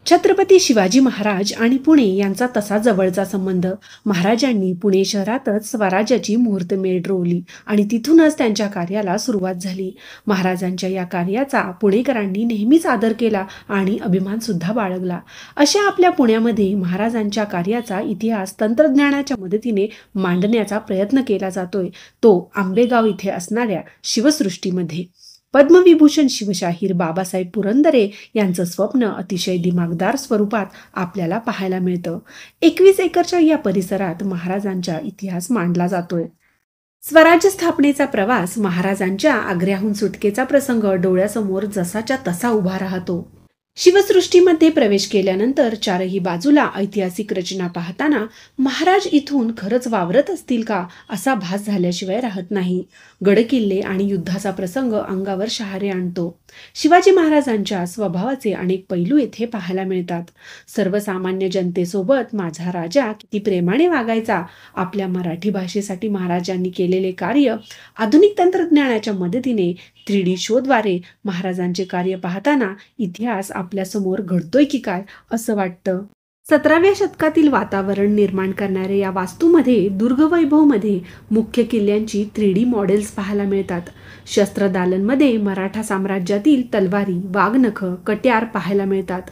छत्रपती शिवाजी महाराज आणि पुणे यांचा तसा जवळचा संबंध. महाराजांनी पुणे शहरातच स्वराज्याची मुहूर्तमेढ रोवली आणि तिथूनच त्यांच्या कार्याला सुरुवात झाली. महाराजांच्या या कार्याचा पुणेकरांनी नेहमीच आदर केला आणि अभिमान सुद्धा बाळगला. अशा आपल्या पुण्यामध्ये महाराजांच्या कार्याचा इतिहास तंत्रज्ञानाच्या मदतीने मांडण्याचा प्रयत्न केला जातोय, तो आंबेगाव इथे असणाऱ्या शिवसृष्टीमध्ये. पद्मविभूषण शिवशाहीर बाबासाहेब पुरंदरे यांचं स्वप्न अतिशय दिमागदार स्वरूपात आपल्याला पाहायला मिळतं. 21 एकरच्या या परिसरात महाराजांचा इतिहास मांडला जातोय. स्वराज्य स्थापनेचा प्रवास, महाराजांच्या आग्र्याहून सुटकेचा प्रसंग डोळ्यासमोर जसाच्या तसा उभा राहतो. शिवसृष्टीमध्ये प्रवेश केल्यानंतर चारही बाजूला ऐतिहासिक रचना पाहताना महाराज इथून खरंच वावरत असतील का असा भास झाल्याशिवाय राहत नाही. गडकिल्ले आणि युद्धाचा प्रसंग अंगावर शहारे आणतो. शिवाजी महाराजांच्या स्वभावाचे अनेक पैलू येथे पाहायला मिळतात. सर्वसामान्य जनतेसोबत माझा राजा किती प्रेमाने वागायचा, आपल्या मराठी भाषेसाठी महाराजांनी केलेले कार्य, आधुनिक तंत्रज्ञानाच्या मदतीने 3D शोद्वारे महाराजांचे कार्य पाहताना इतिहास आपल्या समोर घडतोय की काय असं वाटतं. 17व्या शतकातील वातावरण निर्माण करणाऱ्या या वास्तूमध्ये दुर्गवैभवमध्ये मुख्य किल्ल्यांची 3D मॉडेल्स पाहायला मिळतात. शस्त्रदालनमध्ये मराठा साम्राज्यातील तलवारी, वाघनख, कट्यार पाहायला मिळतात.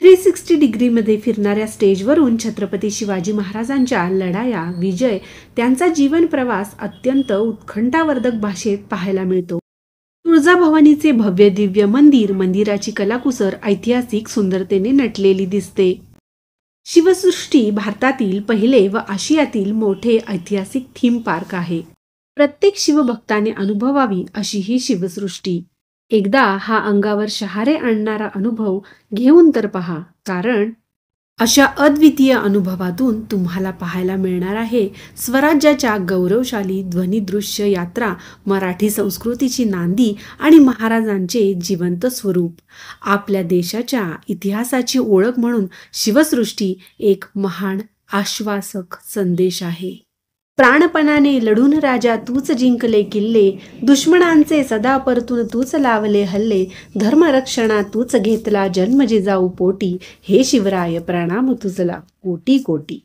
360 डिग्रीमध्ये फिरणाऱ्या स्टेजवरून छत्रपती शिवाजी महाराजांच्या लढाया, विजय, त्यांचा जीवन प्रवास अत्यंत उत्कंठावर्धक भाषेत पाहायला मिळतो. तुळजाभवानीचे भव्य दिव्य मंदिर, मंदिराची कलाकुसर ऐतिहासिक सुंदरतेने नटलेली दिसते. शिवसृष्टी भारतातील पहिले व आशियातील मोठे ऐतिहासिक थीम पार्क आहे. प्रत्येक शिवभक्ताने अनुभवावी अशी ही शिवसृष्टी. एकदा हा अंगावर शहारे आणणारा अनुभव घेऊन तर पहा, कारण अशा अद्वितीय अनुभवातून तुम्हाला पाहायला मिळणार आहे स्वराज्याच्या गौरवशाली ध्वनिदृश्य यात्रा, मराठी संस्कृतीची नांदी आणि महाराजांचे जिवंत स्वरूप. आपल्या देशाच्या इतिहासाची ओळख म्हणून शिवसृष्टी एक महान आश्वासक संदेश आहे. प्राणपणाने लढून राजा तूच जिंकले किल्ले, दुश्मनांचे सदा परतून तूच लावले हल्ले, धर्मरक्षणा तूच घेतला जन्म जिजाऊ पोटी, हे शिवराय प्रणाम तुझला कोटी कोटी.